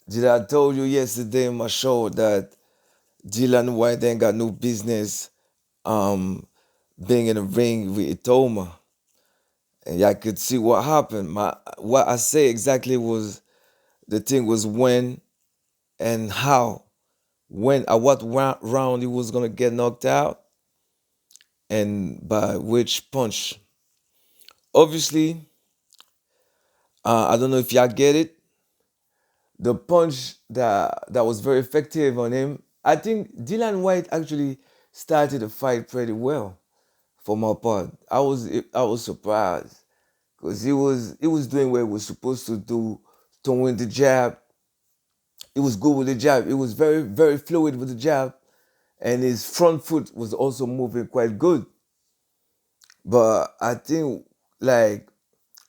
Did I told you yesterday in my show that Dylan White ain't got no business um being in a ring with itauma? And y'all could see what happened. What I say exactly was the thing was when and how. When at what round he was gonna get knocked out and by which punch. Obviously, I don't know if y'all get it. The punch that was very effective on him. I think Dylan White actually started the fight pretty well for my part. I was surprised because he was doing what he was supposed to do, throwing the jab. He was good with the jab. He was very fluid with the jab, and his front foot was also moving quite good. But I think like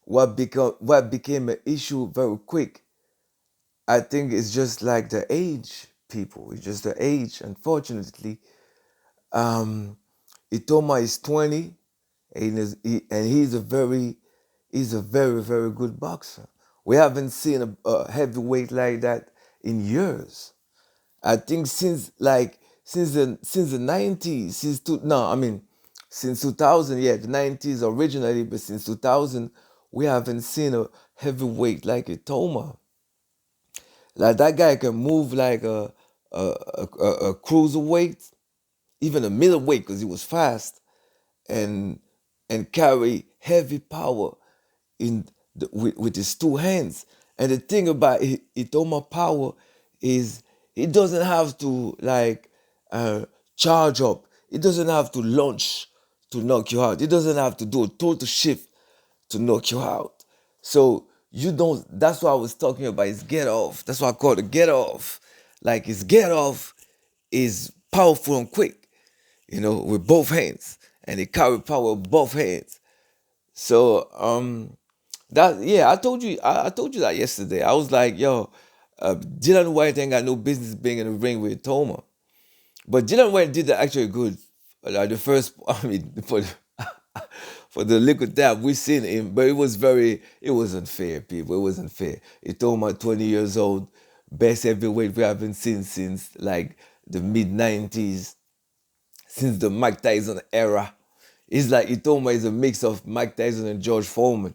what became an issue very quick. I think it's just like the age, people. It's just the age. Unfortunately, um, Itoma is 20, and he's a very good boxer. We haven't seen a heavyweight like that in years. I think since the 90s, since two no, I mean since 2000, yeah, the 90s originally, but since 2000, we haven't seen a heavyweight like Itoma. Like that guy can move like a cruiserweight, even a middleweight, because he was fast and carry heavy power with his two hands. And the thing about Itoma power is he doesn't have to like uh, charge up. He doesn't have to launch to knock you out. He doesn't have to do a total shift to knock you out. So you don't. That's what I was talking about. His get off. That's what I call it get off. Like his get off is powerful and quick. With both hands, and he carry power with both hands. So that yeah, I told you that yesterday. I was like, yo, Dylan White ain't got no business being in the ring with Toma. But Dylan White did actually good. Like the first, I mean, for the little that we seen him, but it was unfair, people. It was unfair. He told my 20 years old, best heavyweight we haven't seen since like the mid 90s, since the Mike Tyson era. It's like Itoma is a mix of Mike Tyson and George Foreman,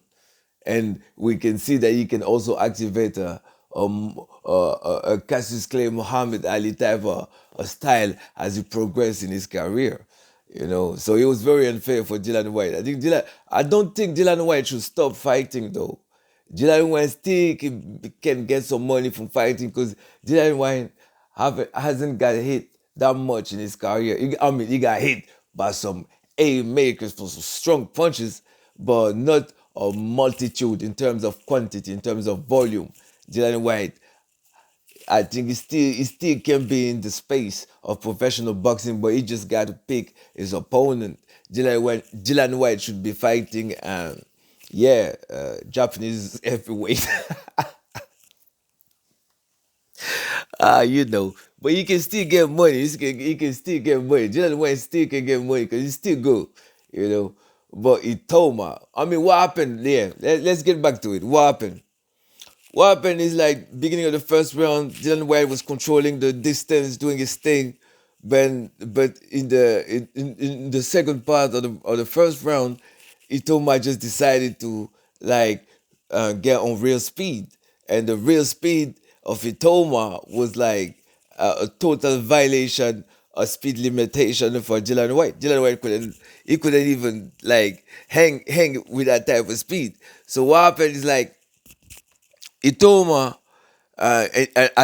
and we can see that he can also activate a Cassius Clay Muhammad Ali type of a style as he progressed in his career. So it was very unfair for Dylan White. I don't think Dylan White should stop fighting though. Dylan White still can get some money from fighting because Dylan White hasn't got hit that much in his career. He got hit by some A makers for some strong punches, but not a multitude in terms of quantity, in terms of volume. Dylan White, I think he still can be in the space of professional boxing, but he just got to pick his opponent. Dylan White should be fighting, yeah, Japanese heavyweight. But he can still get money. He can still get money. Dylan White still can get money because he's still good, you know. But Itoma, I mean, what happened? Yeah, let's get back to it. What happened? What happened is like beginning of the first round, Dylan White was controlling the distance, doing his thing, but in the second part of the first round, Itoma just decided to like get on real speed, and the real speed of Itoma was like a total violation of speed limitation for Dylan White. Dylan White couldn't even like hang with that type of speed. So what happened is like Itoma, I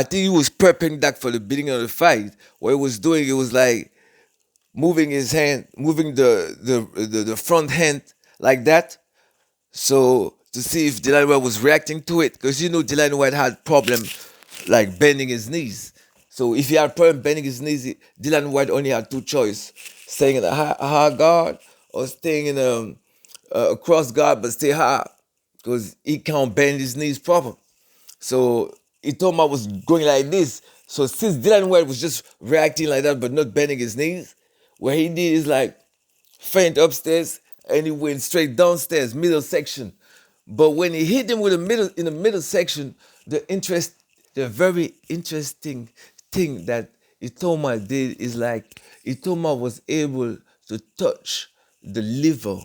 think he was prepping that for the beginning of the fight. What he was doing, it was like moving his hand, moving the front hand like that. So to see if Dylan White was reacting to it, because Dylan White had problem like bending his knees. So if he had problem bending his knees, Dylan White only had two choices: staying in a high guard or staying in a cross guard but stay high, because he can't bend his knees proper. So Itoma was going like this. So since Dylan White was just reacting like that but not bending his knees, what he did is like feint upstairs and he went straight downstairs, middle section. But when he hit him with the middle in the middle section, the interest the very interesting thing that Itoma did is like Itoma was able to touch the liver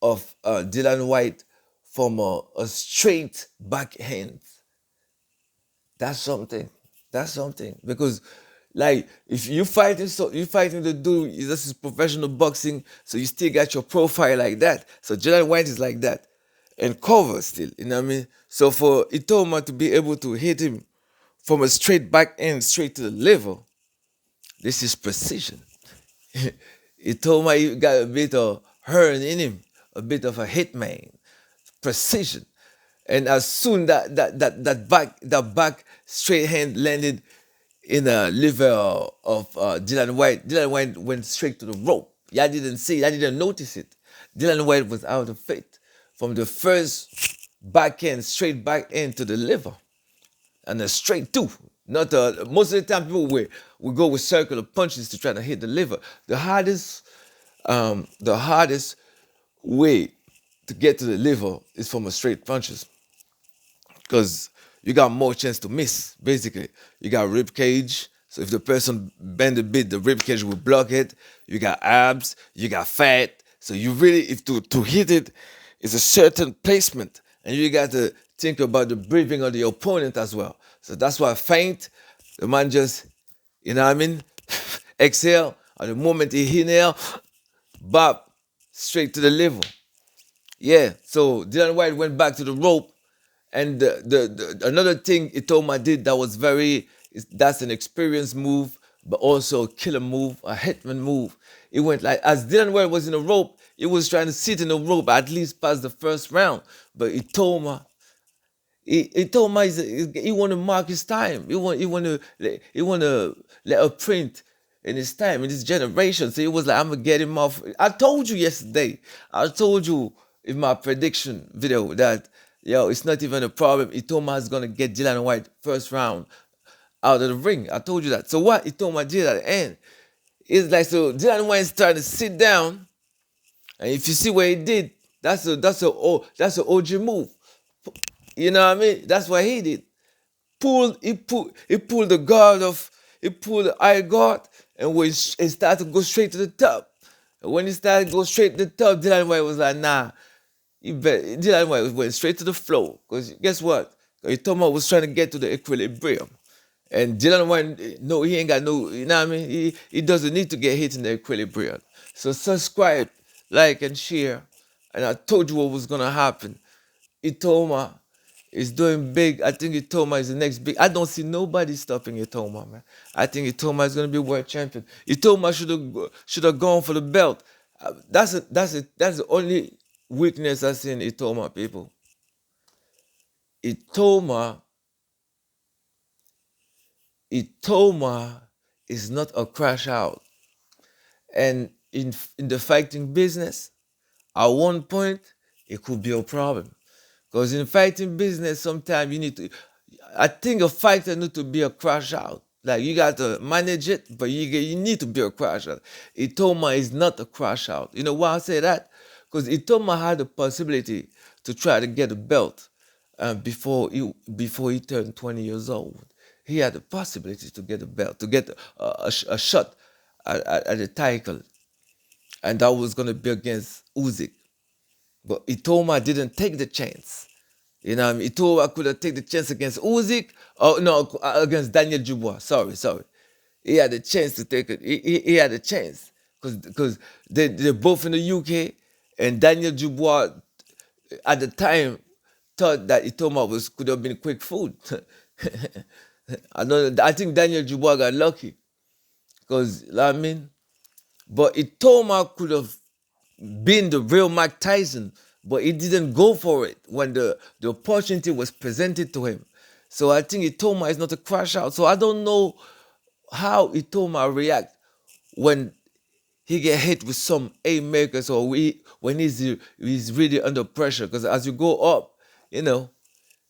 of Dylan White from a straight backhand. That's something. That's something because, like, if you fighting, so you fighting the dude, this is professional boxing, so you still got your profile like that. So Dylan White is like that, and cover still. You know what I mean? So for Itoma to be able to hit him from a straight back end straight to the liver, this is precision. Itoma got a bit of Hearn in him, a bit of a hitman, precision. And as soon that back straight hand landed in the liver of Dylan White went straight to the rope. Y'all didn't see it, y'all didn't notice it. Dylan White was out of it from the first back end, straight back end to the liver. And a straight too. Not most of the time people will go with circular punches to try to hit the liver. The hardest way to get to the liver is from a straight punches because you got more chance to miss. Basically, you got rib cage. So if the person bend a bit, the rib cage will block it. You got abs. You got fat. So you really, if to hit it, is a certain placement, and you got to think about the breathing of the opponent as well. So that's why feint, the man just, you know what I mean, exhale. At the moment he inhale, bop, straight to the liver. Yeah, so Dylan White went back to the rope, and another thing Itoma did that was that's an experienced move, but also a killer move, a hitman move. It went like as Dylan White was in the rope, he was trying to sit in the rope at least past the first round, but Itoma he want to mark his time. He want to let a print in his time in this generation. So he was like, I'm gonna get him off. I told you yesterday. I told you in my prediction video that it's not even a problem. Itoma is gonna get Dylan White first round out of the ring. I told you that. So what Itoma did at the end is like, so Dylan White started to sit down, and if you see what he did, that's a OG move. You know what I mean? That's what he did. He pulled the guard off. He pulled the eye guard, and when he started to go straight to the top. And when he started to go straight to the top, Dylan White was like, nah. Dylan White went straight to the floor. Because guess what? Itoma was trying to get to the equilibrium. And Dylan White, no, he ain't got no, you know what I mean? He doesn't need to get hit in the equilibrium. So subscribe, like, and share. And I told you what was going to happen. Itoma is doing big. I think Itoma is the next big. I don't see nobody stopping Itoma, man. I think Itoma is going to be world champion. Itoma should have gone for the belt. That's the only weakness I see in Itoma, people. Itoma is not a crash out. And in the fighting business, at one point, it could be a problem. Because in fighting business, sometimes you need to, I think a fighter need to be a crash out. Like you got to manage it, but you need to be a crash out. Itoma is not a crash out. You know why I say that? Because Itoma had the possibility to try to get a belt before he turned 20 years old. He had the possibility to get a belt, to get a shot at the title. And that was going to be against Usyk. But Itoma didn't take the chance. You know what I mean? Itoma could have taken the chance against Usyk. Oh, no, against Daniel Dubois. Sorry. He had a chance to take it. He had a chance. Because they're both in the UK. And Daniel Dubois, at the time, thought that Itoma could have been quick food. I think Daniel Dubois got lucky. Because, you know what I mean? But Itoma could have been the real Mike Tyson, but he didn't go for it when the opportunity was presented to him. So I think Itoma is not a crash out. So I don't know how Itoma react when he get hit with some haymakers or when he's really under pressure. Because as you go up, you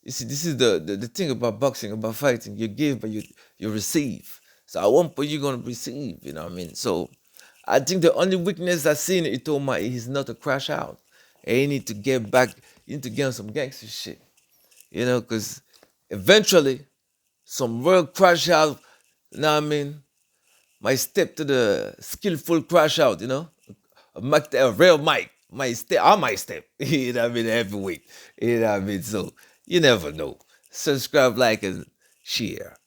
see, this is the thing about boxing, about fighting. You give, but you receive. So at one point you're gonna receive. You know what I mean? So I think the only weakness I see in Itoma is he's not a crash out. And you need to get back, you need to get on some gangster shit. Because eventually some real crash out, you know what I mean? My step to the skillful crash out, you know? A real mic. My step, I might step, you know what I mean, every week. You know what I mean? So you never know. Subscribe, like, and share.